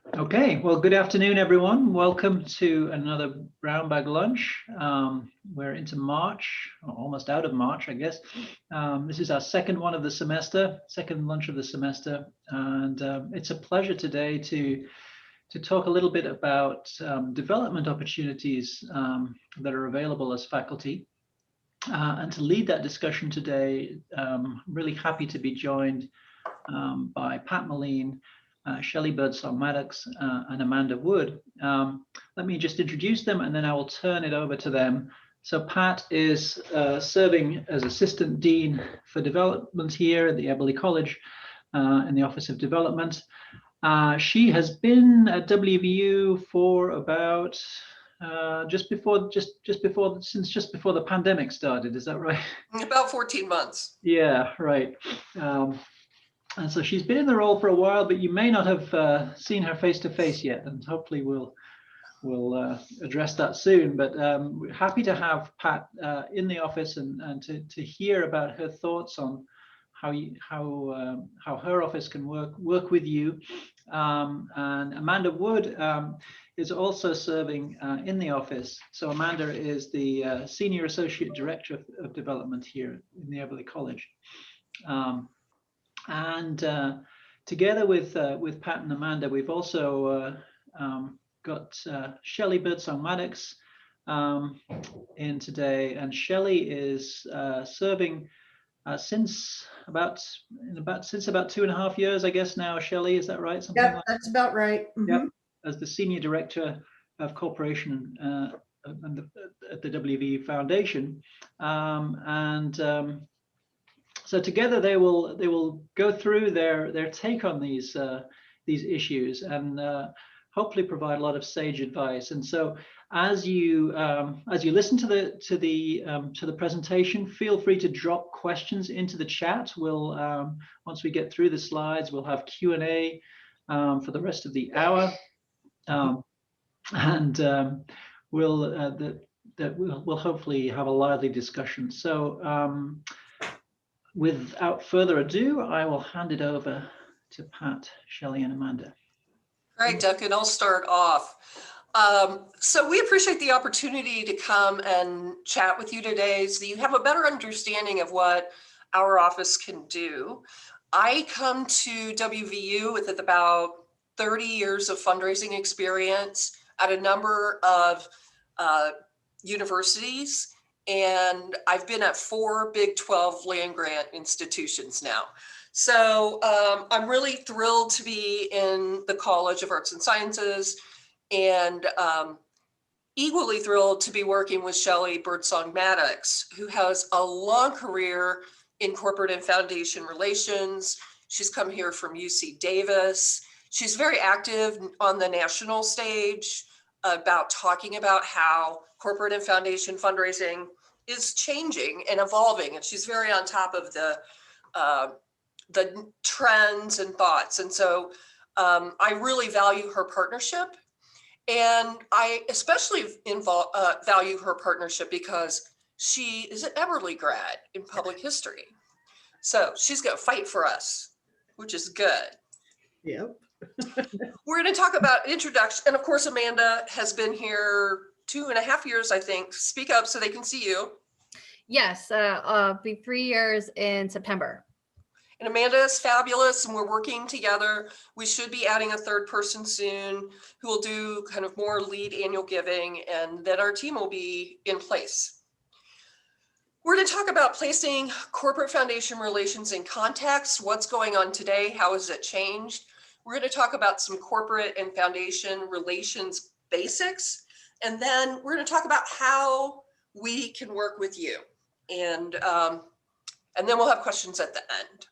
Okay, well, good afternoon, everyone. Welcome to another Brown Bag Lunch. We're into March, or almost out of March, I guess. This is our second one of the semester, second lunch of the semester, and it's a pleasure today to talk a little bit about development opportunities that are available as faculty. And to lead that discussion today, I'm really happy to be joined by Pat Moline, Shelley Birdsong-Maddex, and Amanda Wood. Let me just introduce them and then I will turn it over to them. So Pat is serving as Assistant Dean for Development here at the Eberly College in the Office of Development. She has been at WVU for about just before the pandemic started. Is that right? About 14 months. Yeah, right. And so she's been in the role for a while, but you may not have seen her face to face yet, and hopefully we'll address that soon. But we're happy to have Pat in the office and to hear about her thoughts on how her office can work with you. And Amanda Wood is also serving in the office. So Amanda is the Senior Associate Director of Development here in the Eberly College. And together with Pat and Amanda, we've also got Shelley Birdsong-Maddex in today, and Shelley is serving since about 2.5 years, I guess now. Shelley, is that right? Something yep, like that's that? About right. Mm-hmm. Yep, as the Senior Director of Corporation at the WVU Foundation, so together they will go through their take on these issues and hopefully provide a lot of sage advice. And so as you listen to the presentation, feel free to drop questions into the chat. We'll once we get through the slides, we'll have Q&A for the rest of the hour, and we'll hopefully have a lively discussion. So. Without further ado, I will hand it over to Pat, Shelley, and Amanda. All right, Duncan, I'll start off. So we appreciate the opportunity to come and chat with you today so that you have a better understanding of what our office can do. I come to WVU with about 30 years of fundraising experience at a number of universities. And I've been at 4 Big 12 land grant institutions now. So I'm really thrilled to be in the College of Arts and Sciences, and equally thrilled to be working with Shelley Birdsong-Maddex, who has a long career in corporate and foundation relations. She's come here from UC Davis. She's very active on the national stage about talking about how corporate and foundation fundraising is changing and evolving, and she's very on top of the trends and thoughts. And so I really value her partnership, and I especially value her partnership because she is an Eberly grad in public history. So she's going to fight for us, which is good. Yep. We're going to talk about introduction. And of course, Amanda has been here 2.5 years, I think. Speak up so they can see you. Yes, be 3 years in September. And Amanda is fabulous, and we're working together. We should be adding a third person soon who will do kind of more lead annual giving, and then our team will be in place. We're going to talk about placing corporate foundation relations in context. What's going on today? How has it changed? We're going to talk about some corporate and foundation relations basics. And then we're going to talk about how we can work with you. And then we'll have questions at the end.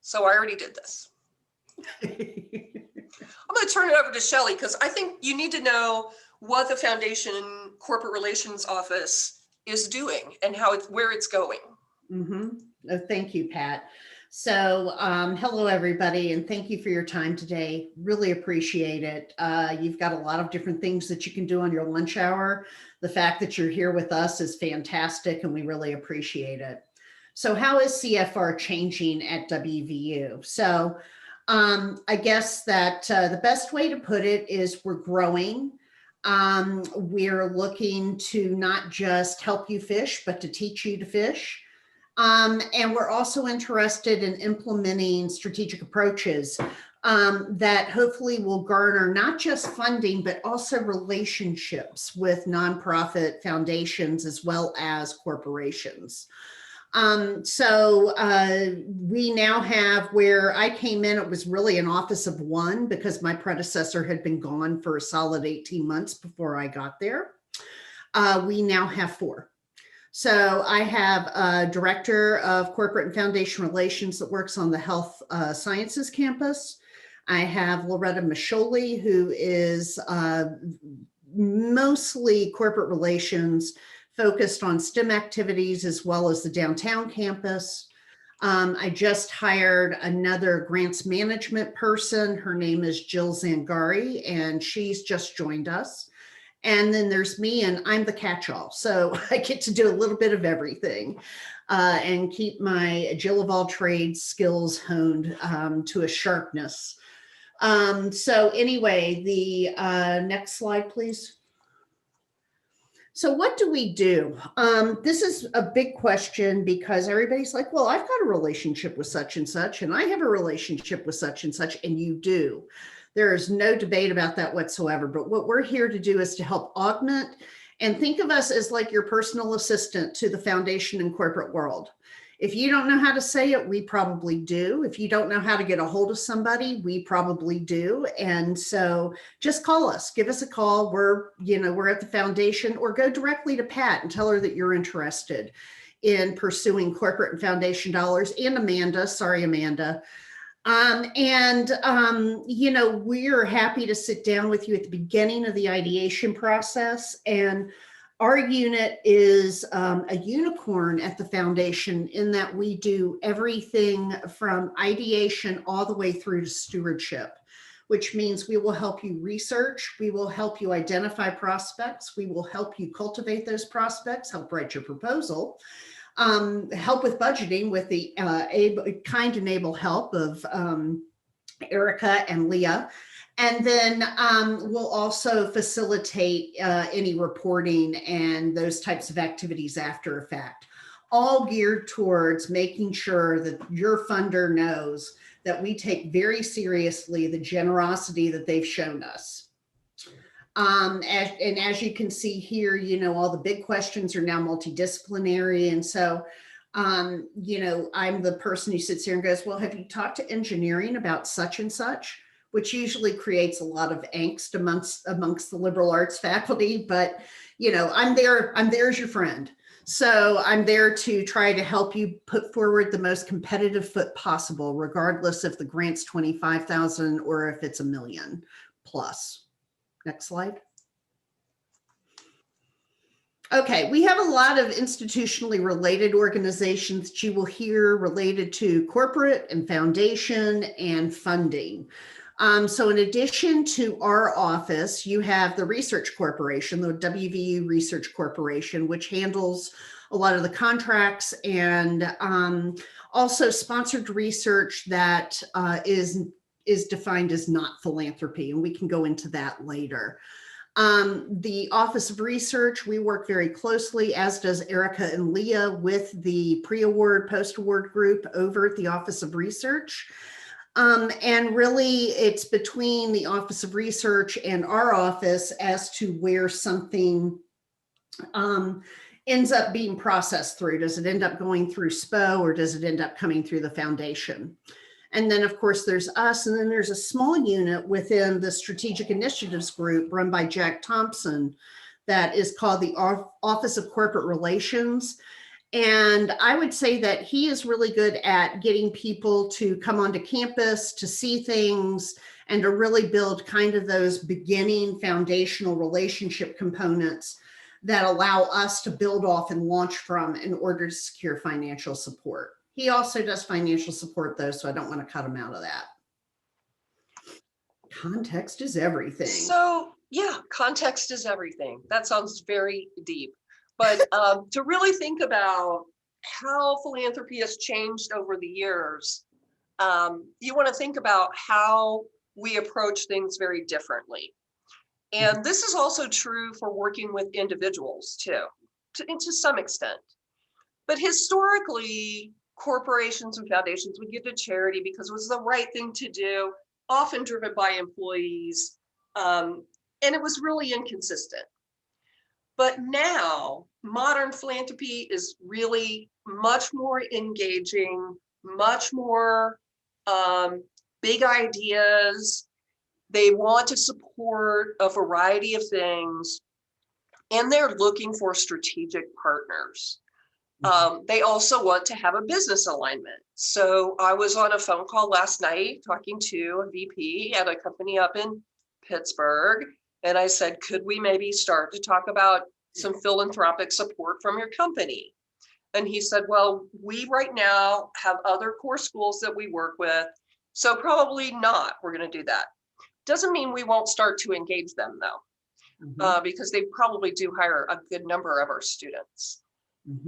So I already did this. I'm going to turn it over to Shelley because I think you need to know what the Foundation Corporate Relations Office is doing and where it's going. Mm-hmm. Thank you, Pat. So hello, everybody, and thank you for your time today. Really appreciate it. You've got a lot of different things that you can do on your lunch hour. The fact that you're here with us is fantastic, and we really appreciate it. So how is CFR changing at WVU? So I guess that the best way to put it is we're growing. We're looking to not just help you fish, but to teach you to fish. And we're also interested in implementing strategic approaches that hopefully will garner not just funding, but also relationships with nonprofit foundations as well as corporations. We now have, where I came in, it was really an office of one because my predecessor had been gone for a solid 18 months before I got there. We now have 4. So I have a director of corporate and foundation relations that works on the health sciences campus. I have Loretta Masholi, who is mostly corporate relations, focused on STEM activities as well as the downtown campus. I just hired another grants management person. Her name is Jill Zangari, and she's just joined us. And then there's me, and I'm the catch-all. So I get to do a little bit of everything and keep my Jill of all trades skills honed to a sharpness. So anyway, the next slide, please. So what do we do? This is a big question because everybody's like, well, I've got a relationship with such and such, and I have a relationship with such and such, and you do. There is no debate about that whatsoever. But what we're here to do is to help augment and think of us as like your personal assistant to the foundation and corporate world. If you don't know how to say it, we probably do. If you don't know how to get a hold of somebody, we probably do. And so just call us, give us a call. We're at the foundation, or go directly to Pat and tell her that you're interested in pursuing corporate and foundation dollars. And Amanda, sorry, Amanda. We're happy to sit down with you at the beginning of the ideation process. And our unit is a unicorn at the foundation in that we do everything from ideation all the way through to stewardship, which means we will help you research, we will help you identify prospects, we will help you cultivate those prospects, help write your proposal, help with budgeting with the kind and able help of Erica and Leah. And then we'll also facilitate any reporting and those types of activities after effect, all geared towards making sure that your funder knows that we take very seriously the generosity that they've shown us. As you can see here, all the big questions are now multidisciplinary. And so, I'm the person who sits here and goes, well, have you talked to engineering about such and such? Which usually creates a lot of angst amongst the liberal arts faculty, but I'm there as your friend. So I'm there to try to help you put forward the most competitive foot possible, regardless if the grant's 25,000 or if it's $1 million plus. Next slide. Okay, we have a lot of institutionally related organizations that you will hear related to corporate and foundation and funding. So in addition to our office, you have the Research Corporation, the WVU Research Corporation, which handles a lot of the contracts and also sponsored research that is defined as not philanthropy, and we can go into that later. The Office of Research, we work very closely, as does Erica and Leah, with the pre-award, post-award group over at the Office of Research. And really, it's between the Office of Research and our office as to where something ends up being processed through. Does it end up going through SPO, or does it end up coming through the foundation? And then, of course, there's us, and then there's a small unit within the Strategic Initiatives Group run by Jack Thompson that is called the Office of Corporate Relations. And I would say that he is really good at getting people to come onto campus, to see things, and to really build kind of those beginning foundational relationship components that allow us to build off and launch from in order to secure financial support. He also does financial support though, so I don't want to cut him out of that. Context is everything. So yeah, context is everything. That sounds very deep. But to really think about how philanthropy has changed over the years, you want to think about how we approach things very differently. And this is also true for working with individuals too, to some extent. But historically, corporations and foundations would give to charity because it was the right thing to do, often driven by employees. And it was really inconsistent. But now, modern philanthropy is really much more engaging, much more big ideas. They want to support a variety of things, and they're looking for strategic partners. They also want to have a business alignment. So I was on a phone call last night talking to a VP at a company up in Pittsburgh. And I said, could we maybe start to talk about some philanthropic support from your company? And he said, well, we right now have other core schools that we work with. So probably not, we're going to do that. Doesn't mean we won't start to engage them though, because they probably do hire a good number of our students.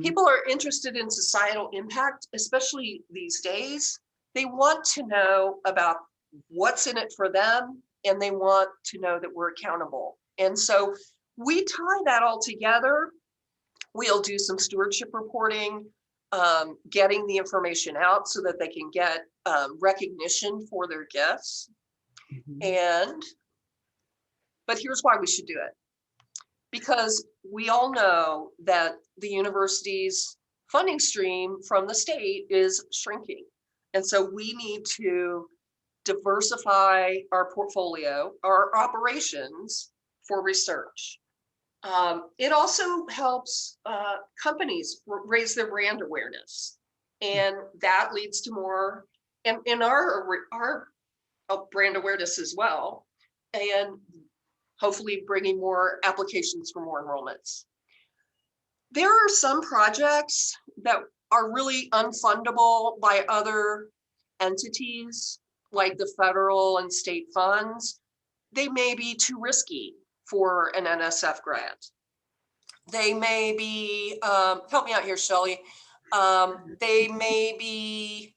People are interested in societal impact, especially these days. They want to know about what's in it for them, and they want to know that we're accountable. And so we tie that all together. We'll do some stewardship reporting, getting the information out so that they can get recognition for their gifts. But here's why we should do it. Because we all know that the university's funding stream from the state is shrinking. And so we need to diversify our portfolio, our operations for research. It also helps companies raise their brand awareness. And that leads to more, and our brand awareness as well. And hopefully bringing more applications for more enrollments. There are some projects that are really unfundable by other entities, like the federal and state funds. They may be too risky for an NSF grant. They may be, help me out here, Shelley. They may be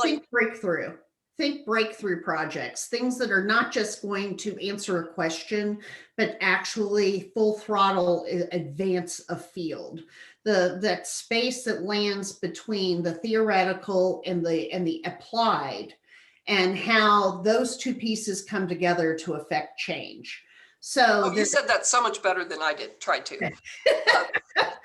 Think breakthrough. Think breakthrough projects, things that are not just going to answer a question, but actually full throttle advance a field. That space that lands between the theoretical and the applied, and how those two pieces come together to affect change. So you said that so much better than I tried to.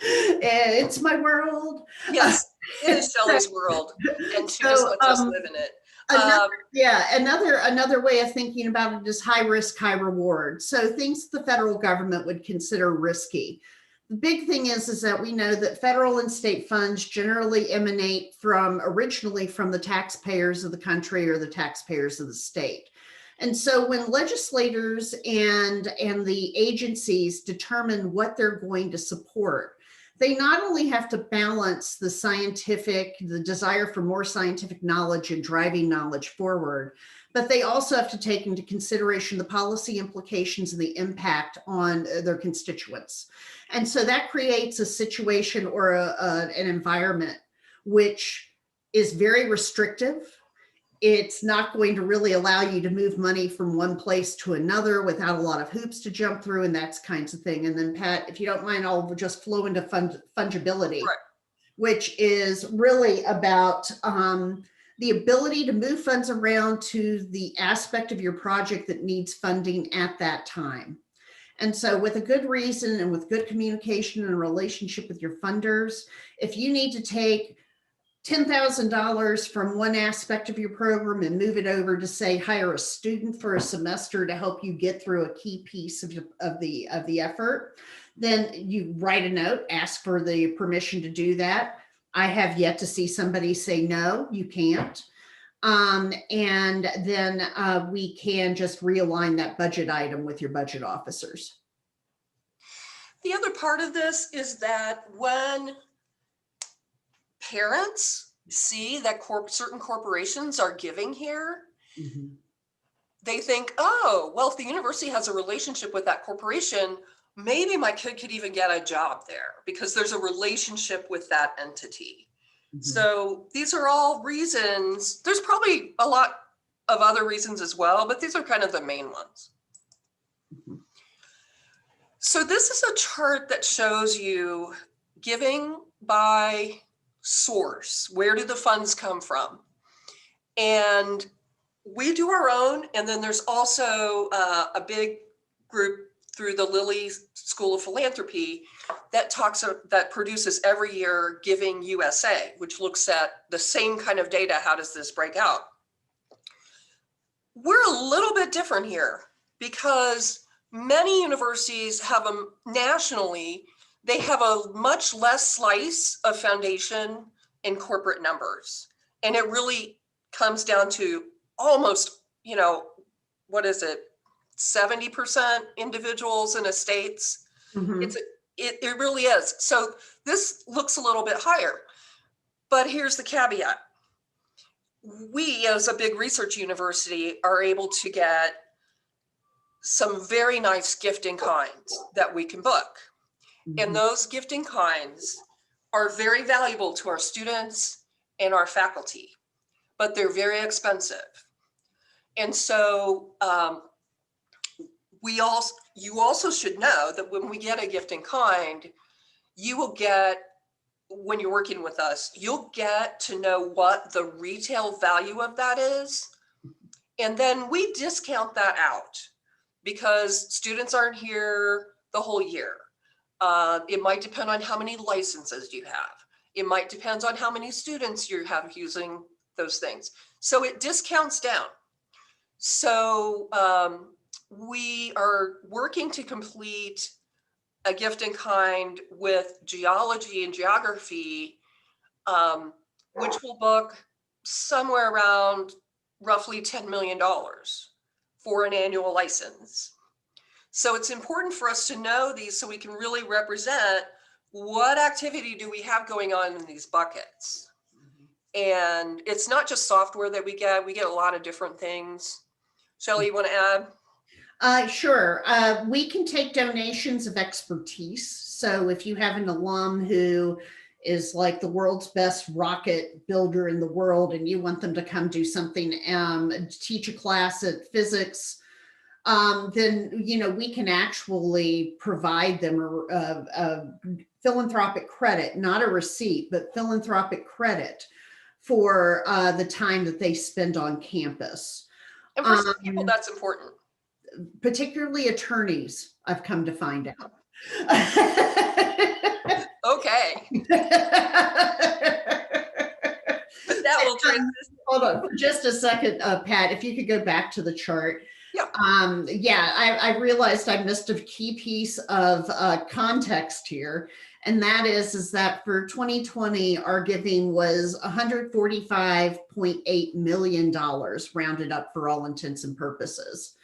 It's my world. Yes, it is Shelley's world, and she just lets us live in it. Another way of thinking about it is high risk, high reward. So things the federal government would consider risky. The big thing is that we know that federal and state funds generally emanate originally from the taxpayers of the country or the taxpayers of the state. And so when legislators and the agencies determine what they're going to support, they not only have to balance the desire for more scientific knowledge and driving knowledge forward, but they also have to take into consideration the policy implications and the impact on their constituents. And so that creates a situation or an environment which is very restrictive. It's not going to really allow you to move money from one place to another without a lot of hoops to jump through and that kinds of thing. And then Pat, if you don't mind, I'll just flow into fungibility, right, which is really about the ability to move funds around to the aspect of your project that needs funding at that time. And so with a good reason and with good communication and a relationship with your funders, if you need to take $10,000 from one aspect of your program and move it over to, say, hire a student for a semester to help you get through a key piece of the effort, then you write a note, ask for the permission to do that. I have yet to see somebody say, no, you can't. And then we can just realign that budget item with your budget officers. The other part of this is that when parents see that certain corporations are giving here, they think, oh, well, if the university has a relationship with that corporation, maybe my kid could even get a job there because there's a relationship with that entity. So these are all reasons. There's probably a lot of other reasons as well, but these are kind of the main ones. So this is a chart that shows you giving by source. Where do the funds come from? And we do our own, and then there's also a big group through the Lilly School of Philanthropy that produces every year Giving USA, which looks at the same kind of data. How does this break out? We're a little bit different here because many universities have nationally, they have a much less slice of foundation and corporate numbers. And it really comes down to almost, what is it? 70% individuals and estates. It really is. So this looks a little bit higher, but here's the caveat. We, as a big research university, are able to get some very nice gift in kinds that we can book. And those gift in kinds are very valuable to our students and our faculty, but they're very expensive. And so you also should know that when we get a gift in kind, you will get, when you're working with us, you'll get to know what the retail value of that is. And then we discount that out because students aren't here the whole year. It might depend on how many licenses you have. It might depend on how many students you have using those things. So it discounts down. So we are working to complete a gift in kind with geology and geography, which will book somewhere around roughly $10 million for an annual license. So it's important for us to know these so we can really represent what activity do we have going on in these buckets. And it's not just software that we get a lot of different things. Shelley, you want to add? Sure. We can take donations of expertise. So if you have an alum who is like the world's best rocket builder in the world and you want them to come do something, teach a class at physics, then, we can actually provide them a philanthropic credit, not a receipt, but philanthropic credit for the time that they spend on campus. And for some people, that's important. Particularly attorneys, I've come to find out. Okay. That will transition. Hold on for just a second, Pat, if you could go back to the chart. Yeah. I realized I missed a key piece of context here. And that is that for 2020, our giving was $145.8 million rounded up for all intents and purposes.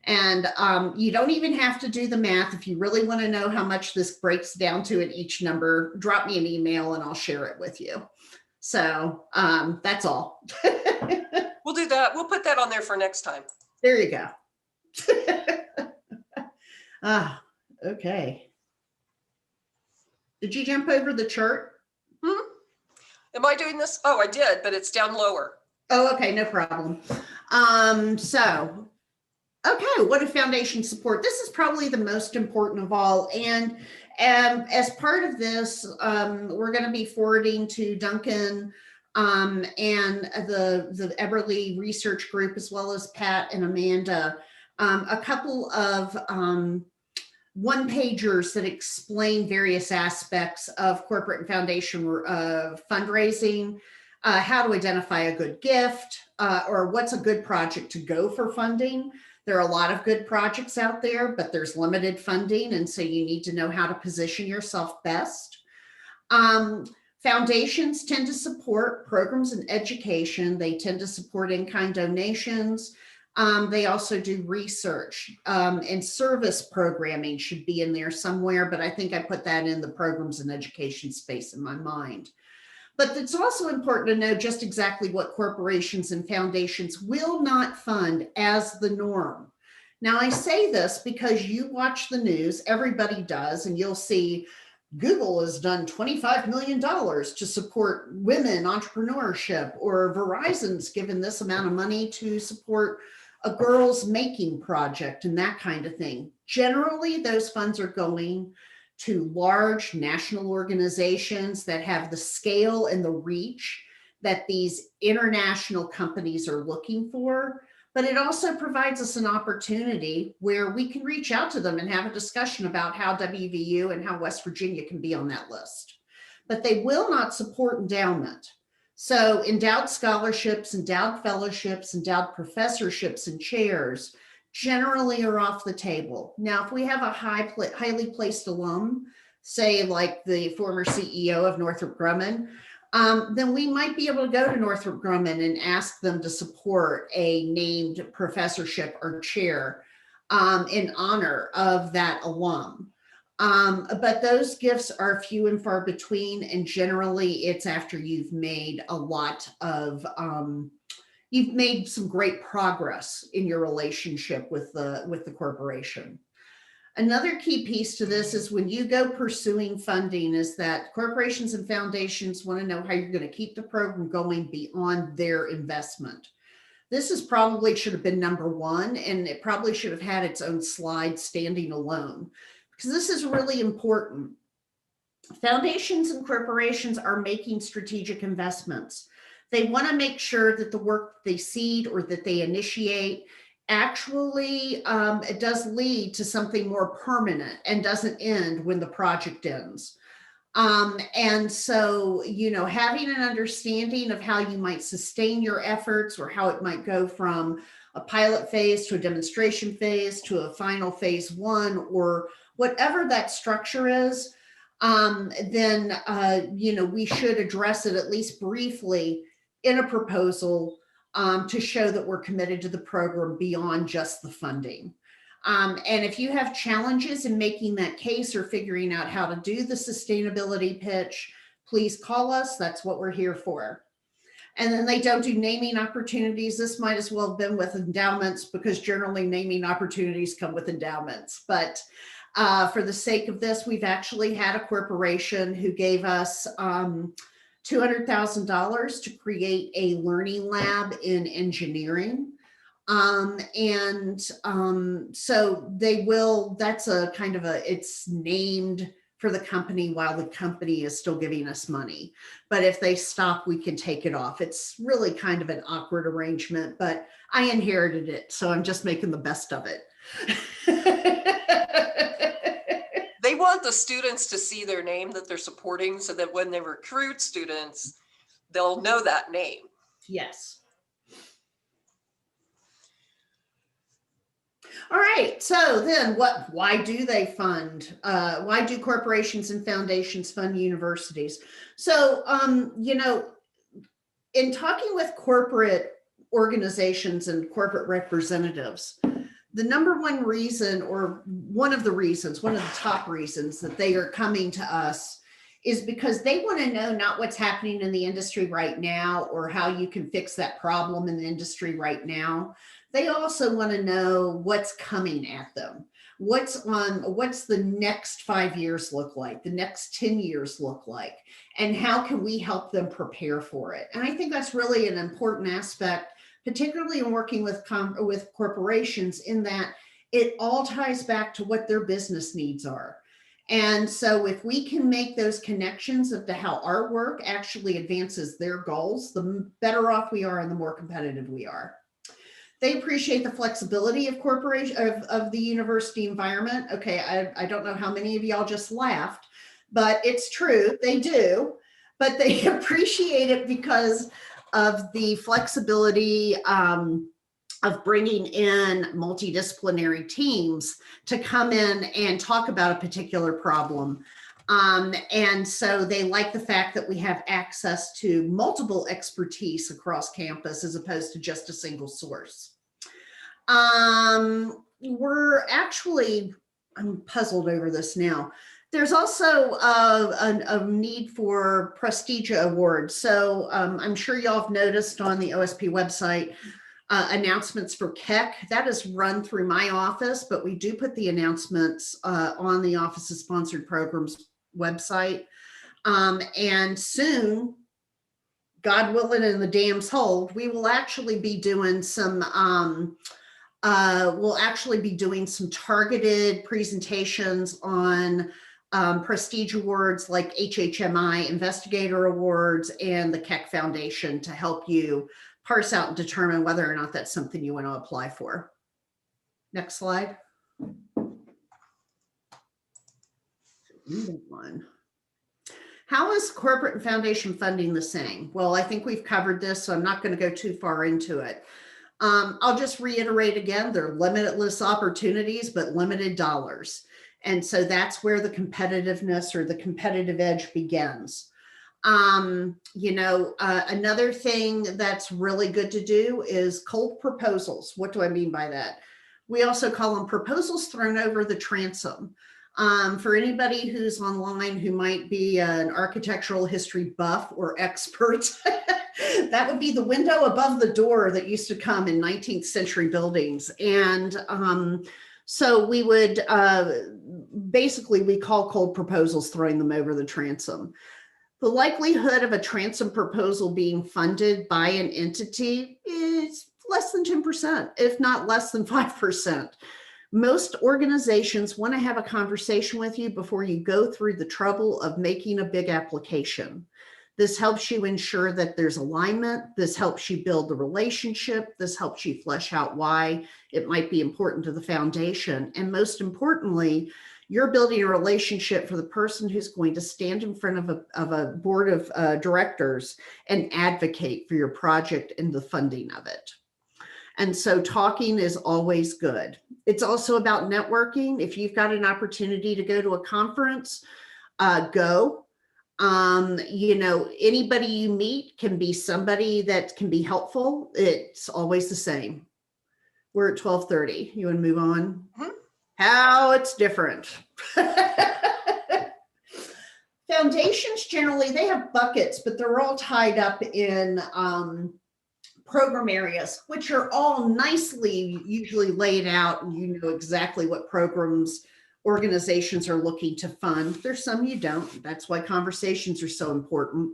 And you don't even have to do the math. If you really want to know how much this breaks down to at each number, drop me an email and I'll share it with you. So that's all. We'll do that. We'll put that on there for next time. There you go. Okay. Did you jump over the chart? Am I doing this? Oh, I did, but it's down lower. Oh, okay, no problem. Okay, what do foundations support? This is probably the most important of all. And as part of this, we're going to be forwarding to Duncan and the Eberly research group, as well as Pat and Amanda, a couple of one-pagers that explain various aspects of corporate and foundation fundraising, how to identify a good gift, or what's a good project to go for funding. There are a lot of good projects out there, but there's limited funding, and so you need to know how to position yourself best. Foundations tend to support programs in education. They tend to support in-kind donations. They also do research, and service programming should be in there somewhere, but I think I put that in the programs and education space in my mind. But it's also important to know just exactly what corporations and foundations will not fund as the norm. Now, I say this because you watch the news, everybody does, and you'll see Google has done $25 million to support women entrepreneurship, or Verizon's given this amount of money to support a girls making project and that kind of thing. Generally, those funds are going to large national organizations that have the scale and the reach that these international companies are looking for. But it also provides us an opportunity where we can reach out to them and have a discussion about how WVU and how West Virginia can be on that list. But they will not support endowment. So endowed scholarships, endowed fellowships, endowed professorships and chairs generally are off the table. Now, if we have a highly placed alum, say like the former CEO of Northrop Grumman, then we might be able to go to Northrop Grumman and ask them to support a named professorship or chair in honor of that alum. But those gifts are few and far between, and generally it's after you've made a lot of, you've made some great progress in your relationship with the corporation. Another key piece to this is when you go pursuing funding is that corporations and foundations want to know how you're going to keep the program going beyond their investment. This is probably should have been number one, and it probably should have had its own slide standing alone, because this is really important. Foundations and corporations are making strategic investments. They want to make sure that the work they seed or that they initiate actually it does lead to something more permanent and doesn't end when the project ends. And so, you know, having an understanding of how you might sustain your efforts, or how it might go from a pilot phase to a demonstration phase to a final phase one, or whatever that structure is, then, you know, we should address it at least briefly in a proposal to show that we're committed to the program beyond just the funding. And if you have challenges in making that case or figuring out how to do the sustainability pitch, please call us. That's what we're here for. And then they don't do naming opportunities. This might as well have been with endowments, because generally naming opportunities come with endowments. But for the sake of this, we've actually had a corporation who gave us $200,000 to create a learning lab in engineering. So they will, that's a kind of a, it's named for the company while the company is still giving us money. But if they stop, we can take it off. It's really kind of an awkward arrangement, but I inherited it, so I'm just making the best of it. They want the students to see their name that they're supporting, so that when they recruit students, they'll know that name. Yes. All right, so then why do they fund? Why do corporations and foundations fund universities? So, you know, in talking with corporate organizations and corporate representatives, the number one reason, or one of the top reasons that they are coming to us is because they want to know not what's happening in the industry right now or how you can fix that problem in the industry right now. They also want to know what's coming at them. What's the next 5 years look like? The next 10 years look like? And how can we help them prepare for it? And I think that's really an important aspect, particularly in working with corporations, in that it all ties back to what their business needs are. And so if we can make those connections of how our work actually advances their goals, the better off we are and the more competitive we are. They appreciate the flexibility of of the university environment. Okay, I don't know how many of y'all just laughed, but it's true, they do. But they appreciate it because of the flexibility of bringing in multidisciplinary teams to come in and talk about a particular problem. And so they like the fact that we have access to multiple expertise across campus as opposed to just a single source. We're actually, I'm puzzled over this now. There's also a need for prestige awards. So I'm sure y'all have noticed on the OSP website announcements for KEC. That is run through my office, but we do put the announcements on the office's sponsored programs website. And soon, God willing and the dams hold, we will actually be doing some targeted presentations on prestige awards like HHMI Investigator Awards and the Keck Foundation to help you parse out and determine whether or not that's something you want to apply for. Next slide. One. How is corporate and foundation funding the same? Well, I think we've covered this, so I'm not going to go too far into it. I'll just reiterate again, they're limitless opportunities, but limited dollars. And so that's where the competitiveness or the competitive edge begins. Another thing that's really good to do is cold proposals. What do I mean by that? We also call them proposals thrown over the transom. For anybody who's online who might be an architectural history buff or expert, that would be the window above the door that used to come in 19th century buildings. And so we would basically, we call cold proposals throwing them over the transom. The likelihood of a transom proposal being funded by an entity is less than 10%, if not less than 5%. Most organizations want to have a conversation with you before you go through the trouble of making a big application. This helps you ensure that there's alignment. This helps you build the relationship. This helps you flesh out why it might be important to the foundation. And most importantly, you're building a relationship for the person who's going to stand in front of a board of directors and advocate for your project and the funding of it. And so talking is always good. It's also about networking. If you've got an opportunity to go to a conference, go. Anybody you meet can be somebody that can be helpful. It's always the same. We're at 12:30. You want to move on? Mm-hmm. How it's different. Foundations generally, they have buckets, but they're all tied up in program areas, which are all nicely usually laid out, and you know exactly what programs organizations are looking to fund. There's some you don't. That's why conversations are so important.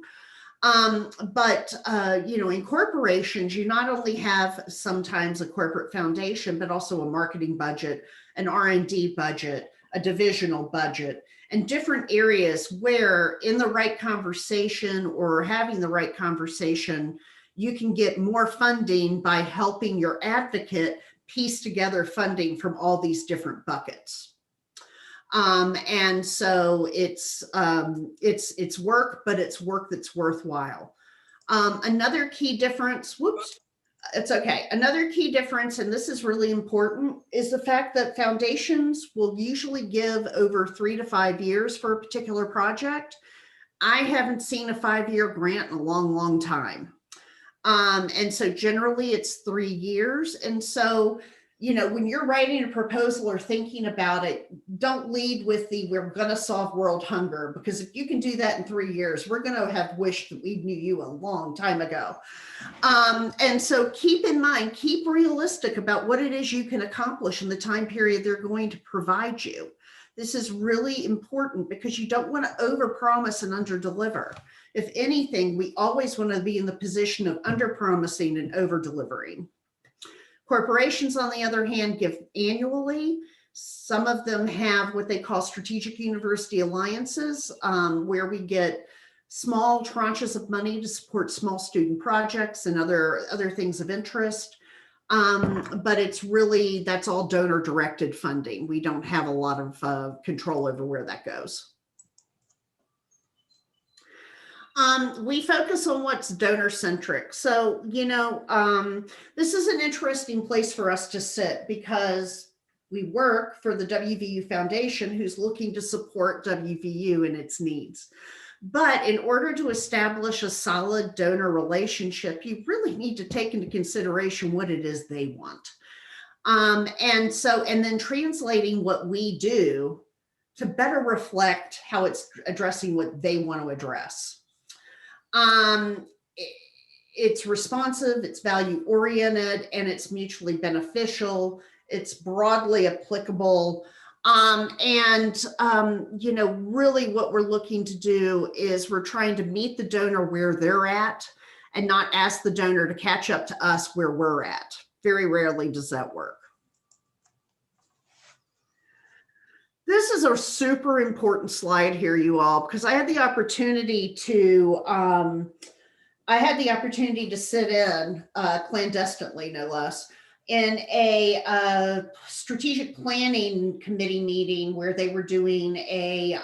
But in corporations, you not only have sometimes a corporate foundation, but also a marketing budget, an R&D budget, a divisional budget, and different areas where in the right conversation or having the right conversation, you can get more funding by helping your advocate piece together funding from all these different buckets. And so it's work, but it's work that's worthwhile. Another key difference, it's okay. Another key difference, and this is really important, is the fact that foundations will usually give over 3 to 5 years for a particular project. I haven't seen a 5-year grant in a long, long time. And so generally it's 3 years. And so, when you're writing a proposal or thinking about it, don't lead with we're going to solve world hunger, because if you can do that in 3 years, we're going to have wished that we knew you a long time ago. And so keep in mind, keep realistic about what it is you can accomplish in the time period they're going to provide you. This is really important because you don't want to overpromise and underdeliver. If anything, we always want to be in the position of underpromising and over-delivering. Corporations, on the other hand, give annually. Some of them have what they call strategic university alliances, where we get small tranches of money to support small student projects and other things of interest. But it's really, that's all donor directed funding. We don't have a lot of control over where that goes. We focus on what's donor centric. So, this is an interesting place for us to sit because we work for the WVU Foundation, who's looking to support WVU and its needs. But in order to establish a solid donor relationship, you really need to take into consideration what it is they want. And then translating what we do to better reflect how it's addressing what they want to address. It's responsive, it's value oriented, and it's mutually beneficial. It's broadly applicable. Really what we're looking to do is we're trying to meet the donor where they're at and not ask the donor to catch up to us where we're at. Very rarely does that work. This is a super important slide here, you all, because I had the opportunity to sit in clandestinely, no less, in a strategic planning committee meeting where they were doing a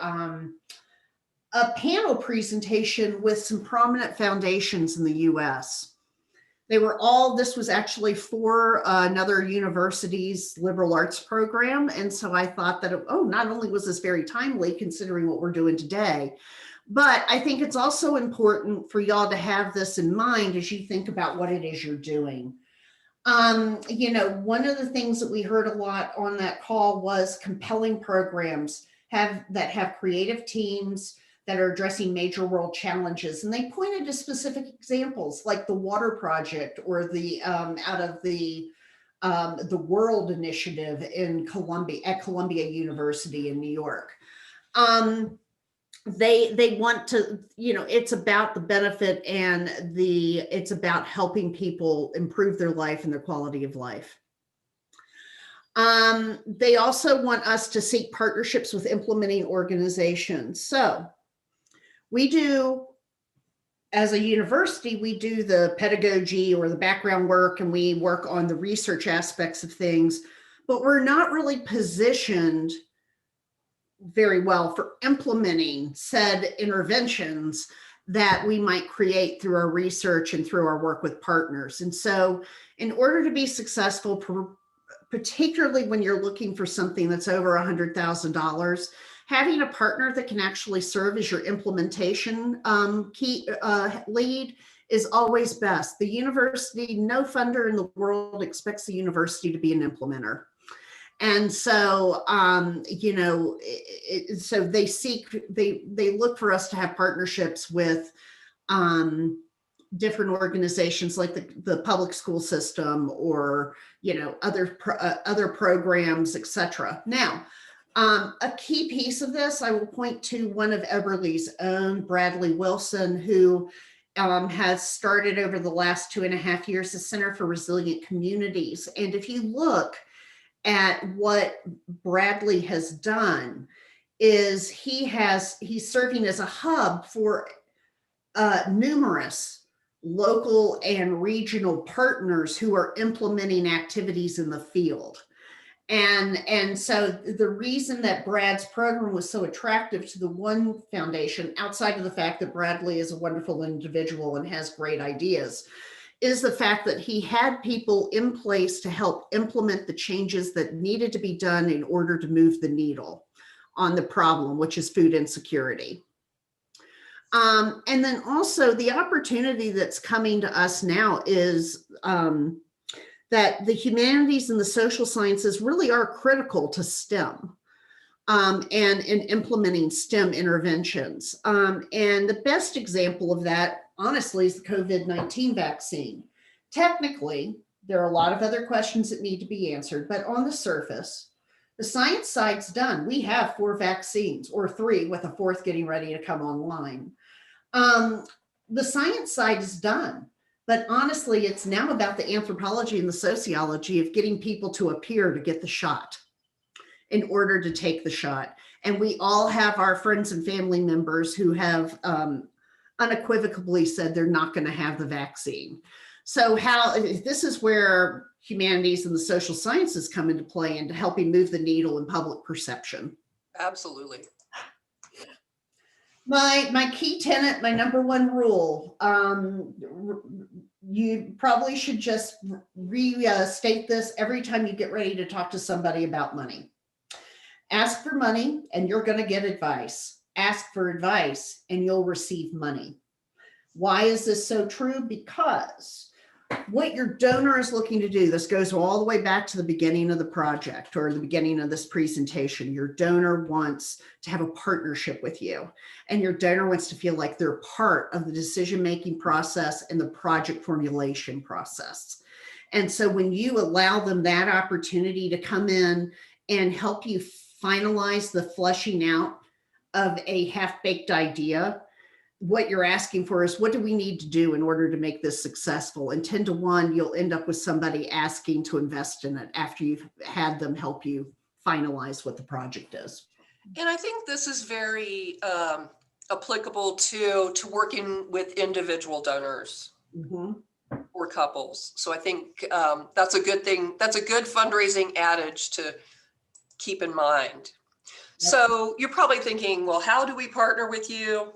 panel presentation with some prominent foundations in the US. This was actually for another university's liberal arts program. And so I thought that, not only was this very timely considering what we're doing today, but I think it's also important for y'all to have this in mind as you think about what it is you're doing. One of the things that we heard a lot on that call was compelling programs that have creative teams that are addressing major world challenges. And they pointed to specific examples like the Water Project or the out of the World Initiative at Columbia University in New York. They want to, it's about the benefit and it's about helping people improve their life and their quality of life. They also want us to seek partnerships with implementing organizations. So we do, as a university, we do the pedagogy or the background work, and we work on the research aspects of things, but we're not really positioned very well for implementing said interventions that we might create through our research and through our work with partners. And so in order to be successful, particularly when you're looking for something that's over $100,000, having a partner that can actually serve as your implementation lead is always best. The university, no funder in the world expects the university to be an implementer. And so, so they look for us to have partnerships with different organizations like the public school system or, other programs, et cetera. Now, a key piece of this, I will point to one of Eberly's own, Bradley Wilson, who has started over the last 2.5 years the Center for Resilient Communities. And if you look at what Bradley has done, is he's serving as a hub for numerous local and regional partners who are implementing activities in the field. And so the reason that Brad's program was so attractive to the one foundation, outside of the fact that Bradley is a wonderful individual and has great ideas, is the fact that he had people in place to help implement the changes that needed to be done in order to move the needle on the problem, which is food insecurity. And then also the opportunity that's coming to us now is that the humanities and the social sciences really are critical to STEM and in implementing STEM interventions. And the best example of that, honestly, is the COVID-19 vaccine. Technically, there are a lot of other questions that need to be answered, but on the surface, the science side's done. We have 4 vaccines, or 3 with a 4th getting ready to come online. The science side is done. But honestly, it's now about the anthropology and the sociology of getting people to appear to get the shot in order to take the shot. And we all have our friends and family members who have unequivocally said they're not going to have the vaccine. So this is where humanities and the social sciences come into play into helping move the needle in public perception. Absolutely. My key tenet, my number 1 rule, you probably should just restate this every time you get ready to talk to somebody about money. Ask for money and you're going to get advice. Ask for advice and you'll receive money. Why is this so true? Because what your donor is looking to do, this goes all the way back to the beginning of the project or the beginning of this presentation. Your donor wants to have a partnership with you, and your donor wants to feel like they're part of the decision-making process and the project formulation process. And so when you allow them that opportunity to come in and help you finalize the fleshing out of a half-baked idea, what you're asking for is, what do we need to do in order to make this successful? And 10 to 1, you'll end up with somebody asking to invest in it after you've had them help you finalize what the project is. And I think this is very applicable to working with individual donors or couples. So I think that's a good thing. That's a good fundraising adage to keep in mind. So you're probably thinking, well, how do we partner with you?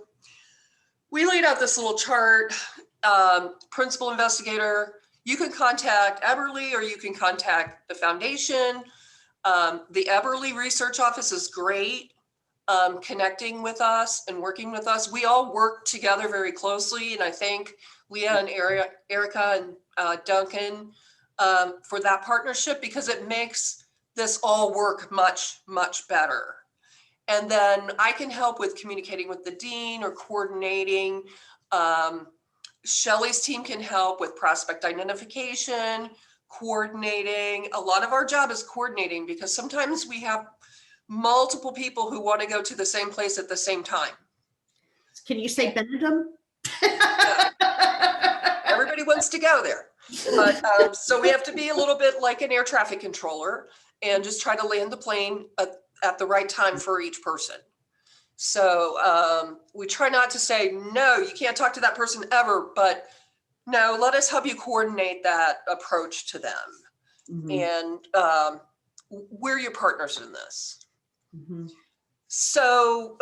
We laid out this little chart, principal investigator. You can contact Eberly or you can contact the foundation. The Eberly Research Office is great, connecting with us and working with us. We all work together very closely, and I thank Leah and Erica and Duncan for that partnership, because it makes this all work much, much better. And then I can help with communicating with the dean or coordinating. Shelley's team can help with prospect identification, coordinating. A lot of our job is coordinating, because sometimes we have multiple people who want to go to the same place at the same time. Can you say Benedum? Everybody wants to go there. But so we have to be a little bit like an air traffic controller and just try to land the plane at the right time for each person. So we try not to say, no, you can't talk to that person ever, but no, let us help you coordinate that approach to them. And we're your partners in this. So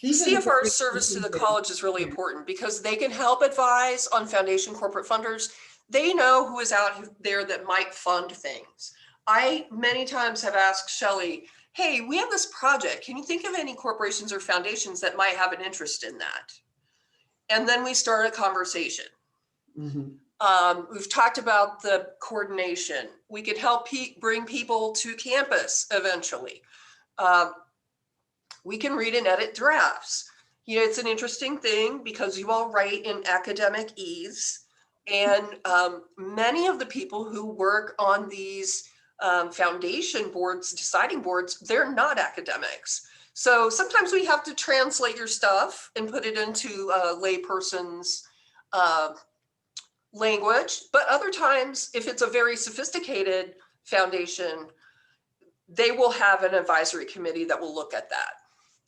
CFR service to the college is really important, because they can help advise on foundation corporate funders. They know who is out there that might fund things. I many times have asked Shelley, hey, we have this project. Can you think of any corporations or foundations that might have an interest in that? And then we start a conversation. We've talked about the coordination. We could help bring people to campus eventually. We can read and edit drafts. You know, it's an interesting thing because you all write in academic ease, and many of the people who work on these foundation boards, deciding boards, they're not academics. So sometimes we have to translate your stuff and put it into a layperson's language. But other times, if it's a very sophisticated foundation, they will have an advisory committee that will look at that.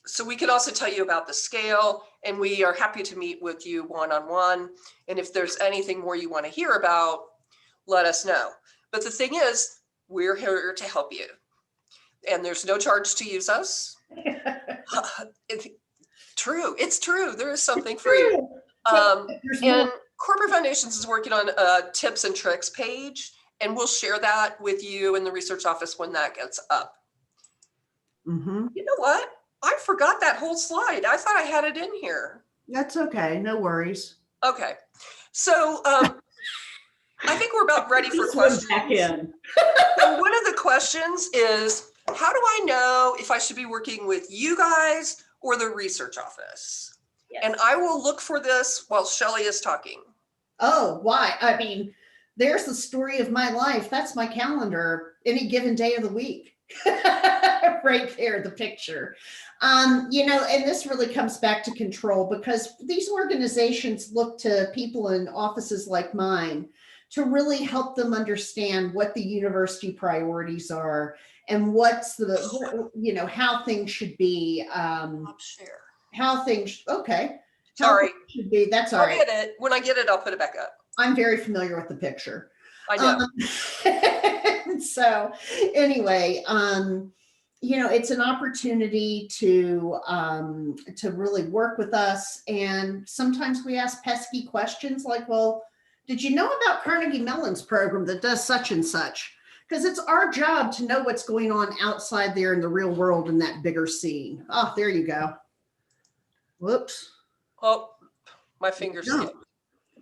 So we can also tell you about the scale, and we are happy to meet with you one-on-one. And if there's anything more you want to hear about, let us know. But the thing is, we're here to help you. And there's no charge to use us. True, it's true. There is something free. And Corporate Foundations is working on a tips and tricks page, and we'll share that with you in the research office when that gets up. You know what? I forgot that whole slide. I thought I had it in here. That's okay. No worries. Okay. So I think we're about ready for questions. So one of the questions is, how do I know if I should be working with you guys or the research office? Yes. And I will look for this while Shelley is talking. Oh, why? I mean, there's the story of my life. That's my calendar, any given day of the week. Right there, the picture. You know, and this really comes back to control, because these organizations look to people in offices like mine to really help them understand what the university priorities are and what's the, you know, how things should be. How things, okay. Sorry. Should be, that's all right. I'll get it. When I get it, I'll put it back up. I'm very familiar with the picture. I know. So anyway, you know, it's an opportunity to really work with us. And sometimes we ask pesky questions like, well, did you know about Carnegie Mellon's program that does such and such? Because it's our job to know what's going on outside there in the real world in that bigger scene. Oh, there you go. Whoops. Oh, my finger skipped.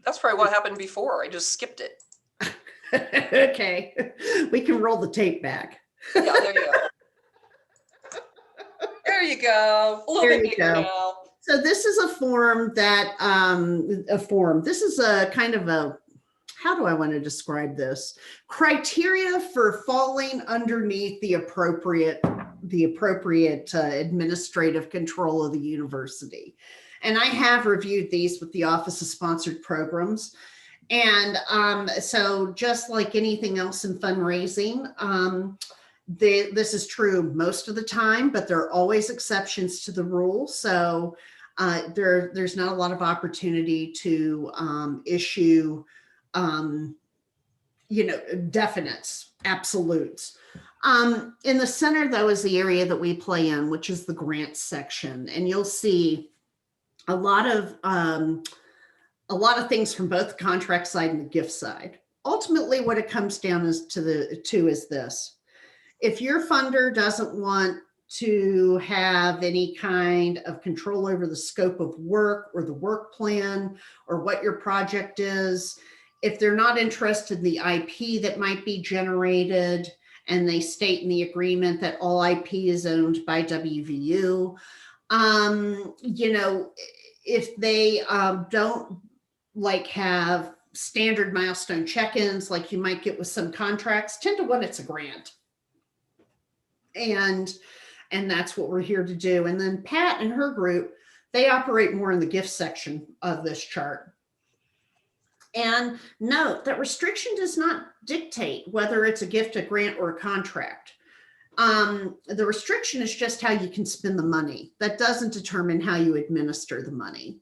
That's probably what happened before. I just skipped it. Okay. We can roll the tape back. Yeah, there you go. There you go. A little bit bigger now. So this is a form that, this is a kind of a, how do I want to describe this? Criteria for falling underneath the appropriate administrative control of the university. And I have reviewed these with the Office of Sponsored Programs. And so just like anything else in fundraising, this is true most of the time, but there are always exceptions to the rule. So there's not a lot of opportunity to issue, definites, absolutes. In the center, though, is the area that we play in, which is the grants section. And you'll see a lot of things from both the contract side and the gift side. Ultimately, what it comes down is is this. If your funder doesn't want to have any kind of control over the scope of work or the work plan or what your project is, if they're not interested in the IP that might be generated, and they state in the agreement that all IP is owned by WVU, if they don't have standard milestone check-ins like you might get with some contracts, 10 to 1 it's a grant. And that's what we're here to do. And then Pat and her group, they operate more in the gift section of this chart. And note that restriction does not dictate whether it's a gift, a grant, or a contract. The restriction is just how you can spend the money. That doesn't determine how you administer the money.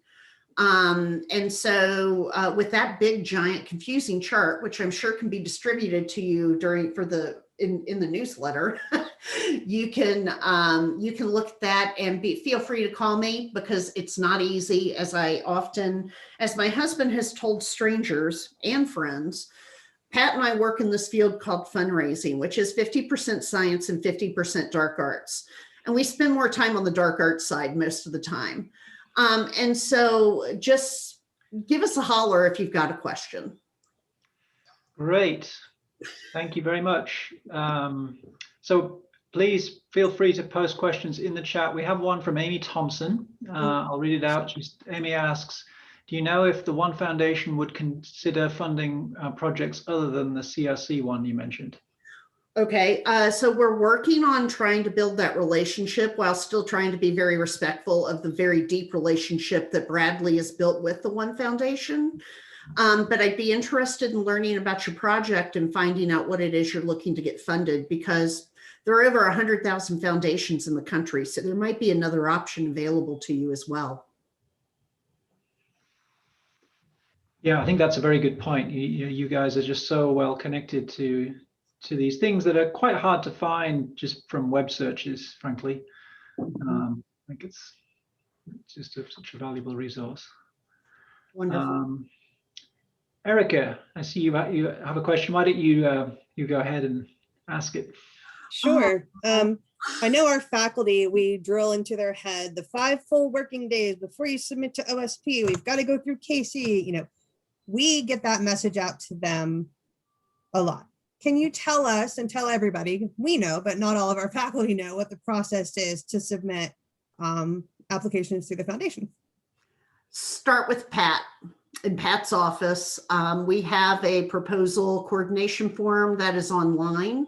And so with that big, giant, confusing chart, which I'm sure can be distributed to you in the newsletter, you can look at that and feel free to call me, because it's not easy, as my husband has told strangers and friends. Pat and I work in this field called fundraising, which is 50% science and 50% dark arts. And we spend more time on the dark arts side most of the time. And so just give us a holler if you've got a question. Great. Thank you very much. So please feel free to post questions in the chat. We have one from Amy Thompson. I'll read it out. Amy asks, do you know if the One Foundation would consider funding projects other than the CRC one you mentioned? Okay, so we're working on trying to build that relationship while still trying to be very respectful of the very deep relationship that Bradley has built with the One Foundation. But I'd be interested in learning about your project and finding out what it is you're looking to get funded, because there are over 100,000 foundations in the country. So there might be another option available to you as well. Yeah, I think that's a very good point. You guys are just so well connected to these things that are quite hard to find just from web searches, frankly. I think it's just such a valuable resource. Wonderful. Erica, I see you have a question. Why don't you go ahead and ask it? Sure. I know our faculty, we drill into their head the 5 full working days before you submit to OSP. We've got to go through KC. We get that message out to them a lot. Can you tell us and tell everybody, we know, but not all of our faculty know, what the process is to submit applications to the foundation? Start with Pat. In Pat's office, we have a proposal coordination form that is online.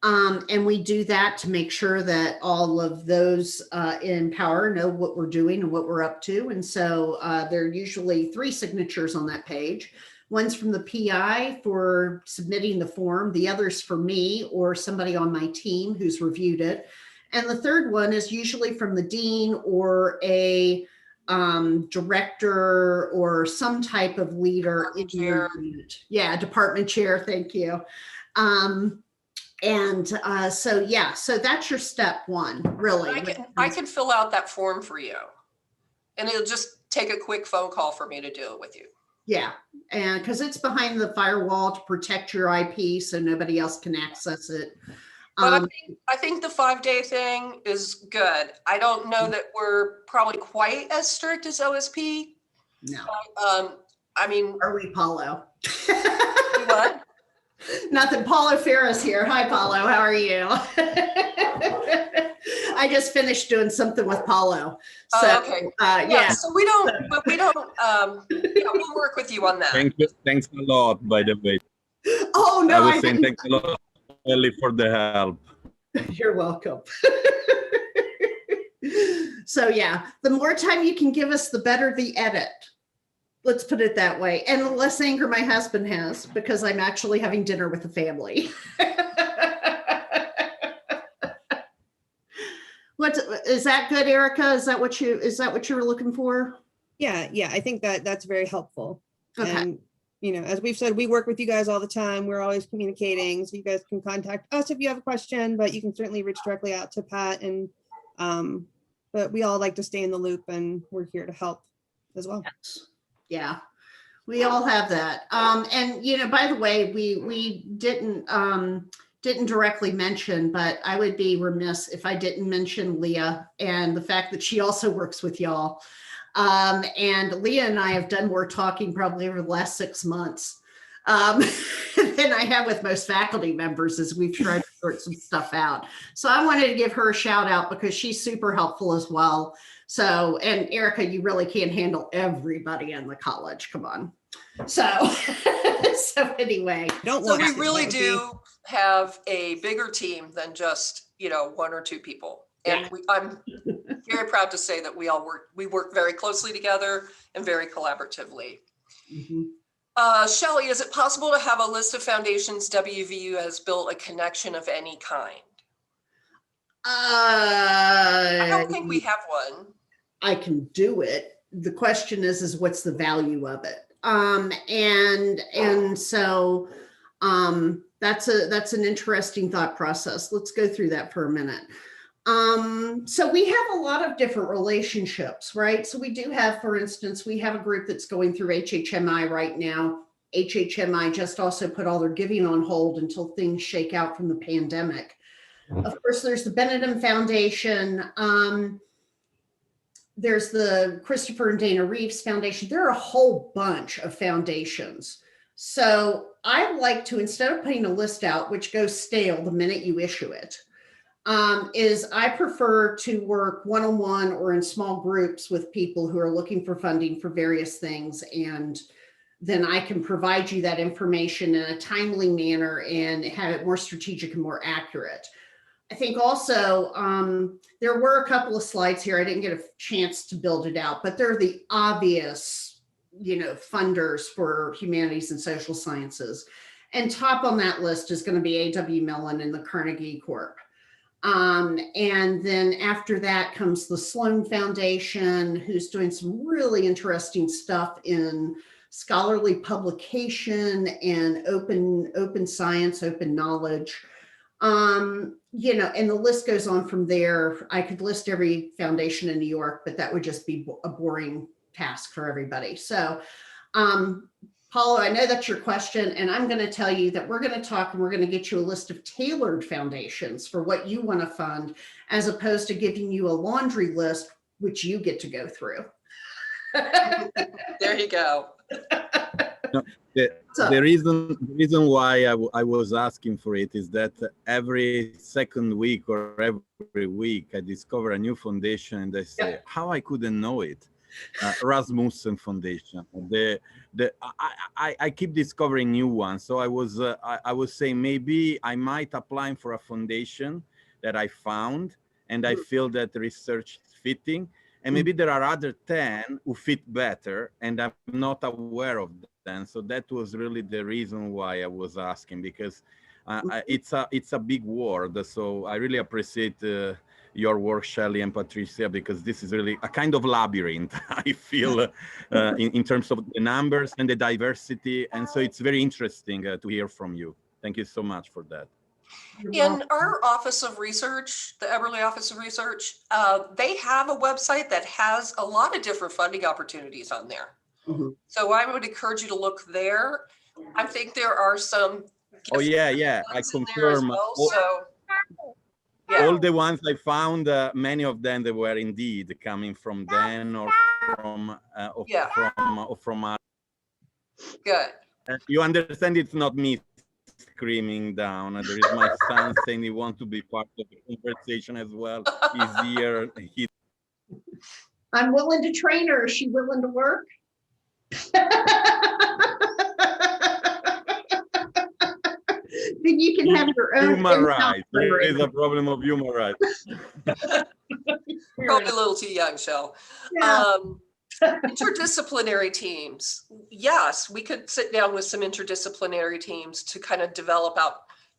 And we do that to make sure that all of those in power know what we're doing and what we're up to. And so there are usually 3 signatures on that page. One's from the PI for submitting the form. The other's for me or somebody on my team who's reviewed it. And the third one is usually from the dean or a director or some type of leader in your unit. Yeah, department chair. Thank you. So that's your step 1, really. I can fill out that form for you, and it'll just take a quick phone call for me to do it with you. Yeah, and because it's behind the firewall to protect your IP so nobody else can access it. But I think the 5-day thing is good. I don't know that we're probably quite as strict as OSP. No. I mean, are we, Paulo? What? Nothing. Paulo Ferris here. Hi, Paulo. How are you? I just finished doing something with Paulo. Oh, So, okay. yeah. So we don't, we'll work with you on that. Thank you. Thanks a lot, by the way. Oh, I no, was saying thanks a lot, Shelley, for the help. you're welcome. So yeah, the more time you can give us, the better the edit. Let's put it that way. And the less anger my husband has because I'm actually having dinner with the family. What is that good, Erica? Is that what you were looking for? Yeah, I think that's very helpful. Okay. And as we've said, we work with you guys all the time. We're always communicating, so you guys can contact us if you have a question, but you can certainly reach directly out to Pat. And but we all like to stay in the loop, and we're here to help as well. Yes. Yeah, we all have that. And by the way, we didn't directly mention, but I would be remiss if I didn't mention Leah and the fact that she also works with y'all. And Leah and I have done more talking probably over the last 6 months than I have with most faculty members as we've tried to sort some stuff out. So I wanted to give her a shout out because she's super helpful as well. So, and Erica, you really can't handle everybody in the college. Come on. So, so anyway. So we really do have a bigger team than just, 1 or 2 people. And I'm very proud to say that we work very closely together and very collaboratively. Mm-hmm. Shelley, is it possible to have a list of foundations WVU has built a connection of any kind? I don't think we have one. I can do it. The question is what's the value of it? And so that's an interesting thought process. Let's go through that for a minute. So we have a lot of different relationships, right? So we do have, for instance, we have a group that's going through HHMI right now. HHMI just also put all their giving on hold until things shake out from the pandemic. Of course, there's the Benedum Foundation. There's the Christopher and Dana Reeves Foundation. There are a whole bunch of foundations. So I like to, instead of putting a list out, which goes stale the minute you issue it, is I prefer to work one-on-one or in small groups with people who are looking for funding for various things. And then I can provide you that information in a timely manner and have it more strategic and more accurate. I think also there were a couple of slides here. I didn't get a chance to build it out, but they're the obvious, funders for humanities and social sciences. And top on that list is going to be A.W. Millen and the Carnegie Corp. And then after that comes the Sloan Foundation, who's doing some really interesting stuff in scholarly publication and open science, open knowledge. And the list goes on from there. I could list every foundation in New York, but that would just be a boring task for everybody. So, Paulo, I know that's your question, and I'm going to tell you that we're going to talk and we're going to get you a list of tailored foundations for what you want to fund, as opposed to giving you a laundry list, which you get to go through. There you go. No, the reason why I was asking for it is that every second week or every week I discover a new foundation and I say, how I couldn't know it. Rasmussen Foundation. I keep discovering new ones. So I was saying maybe I might apply for a foundation that I found and I feel that the research is fitting. And maybe there are other 10 who fit better and I'm not aware of them. So that was really the reason why I was asking, because it's a big word. So I really appreciate your work, Shelley and Patricia, because this is really a kind of labyrinth, I feel, in terms of the numbers and the diversity. And so it's very interesting to hear from you. Thank you so much for that. In our Office of Research, the Eberly Office of Research, they have a website that has a lot of different funding opportunities on there. Mm-hmm. So I would encourage you to look there. I think there are some. Oh, yeah, I confirm. All the ones I found, many of them, they were indeed coming from Dan or from Good. you understand it's not me screaming down. There is my son saying he wants to be part of the conversation as well. He's here. I'm willing to train her. Is she willing to work? Then you can have your own Human in-house rights. There is a library. problem of human rights. Probably a little too young, Shell. Yeah. Interdisciplinary teams. Yes, we could sit down with some interdisciplinary teams to kind of to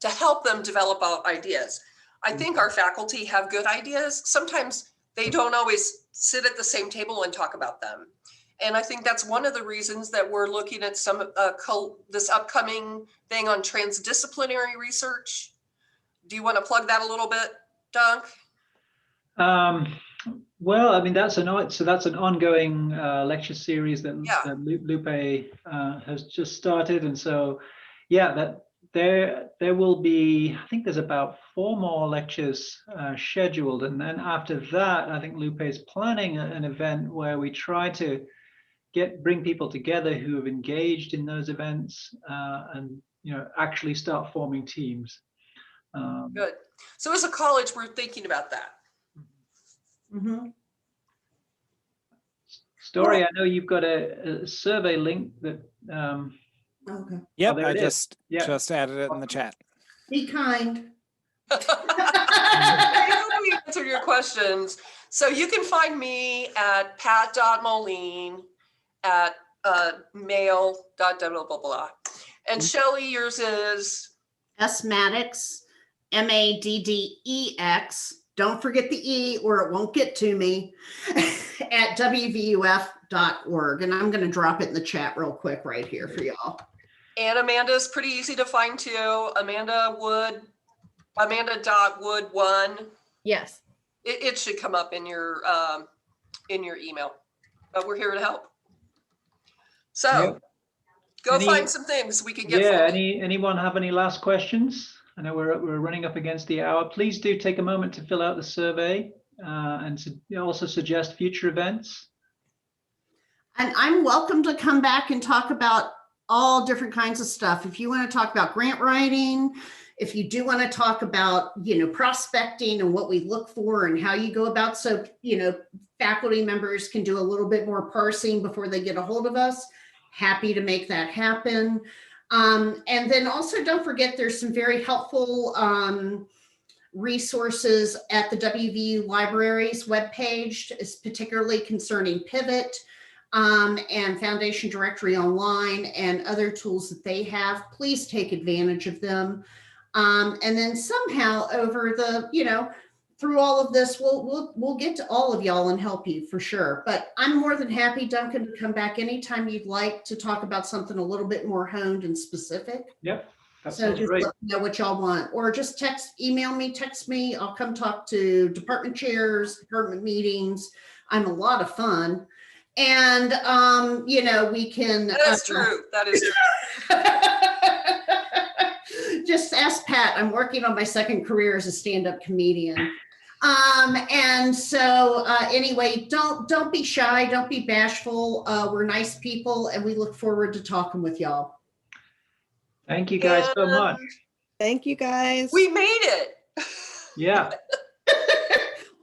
help them develop out ideas. I think our faculty have good ideas. Sometimes they don't always sit at the same table and talk about them. And I think that's one of the reasons that we're looking at this upcoming thing on transdisciplinary research. Do you want to plug that a little bit, Dunk? Well, I mean, that's an ongoing lecture series that, Yeah. that Lupe has just started. And so, yeah, that there will be, I think there's about 4 more lectures scheduled. And then after that, I think Lupe is planning an event where we try to bring people together who have engaged in those events and, actually start forming teams. Good. So as a college, we're thinking about that. Mhm. Story, I know you've got a survey link that. Okay. Yep, there I it is. just added it in the chat. Be kind. We answer your questions. So you can find me at pat.moline at mail. Blah, blah, blah, blah. And Shelley, yours is? Maddex, Maddex. Don't forget the E or it won't get to me at wvuf.org. And I'm going to drop it in the chat real quick right here for y'all. And Amanda's pretty easy to find too. Amanda.wood1. Yes. It should come up in your email, but we're here to help. So Yep. go find some things we can get. Yeah. for you. Anyone have any last questions? I know we're running up against the hour. Please do take a moment to fill out the survey and also suggest future events. And I'm welcome to come back and talk about all different kinds of stuff. If you want to talk about grant writing, if you do want to talk about, prospecting and what we look for and how you go about, so, faculty members can do a little bit more parsing before they get a hold of us, happy to make that happen. And then also don't forget, there's some very helpful resources at the WVU Library's webpage, particularly concerning Pivot and Foundation Directory Online and other tools that they have. Please take advantage of them. And then somehow over the, through all of this, we'll get to all of y'all and help you for sure. But I'm more than happy, Duncan, to come back anytime you'd like to talk about something a little bit more honed and specific. Yep. So just great. let me know what y'all want, or just text me. I'll come talk to department chairs, department meetings. I'm a lot of fun. And, we can. That is true. That is true. Just ask Pat. I'm working on my second career as a stand-up comedian. And so anyway, don't be shy. Don't be bashful. We're nice people and we look forward to talking with y'all. Thank you guys so much. Thank you, guys. We made it. Yeah.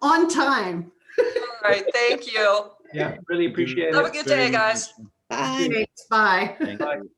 On time. All right. Thank you. Yeah. Really appreciate Have it. a good day, guys. Bye. Thanks. Bye. Thank you.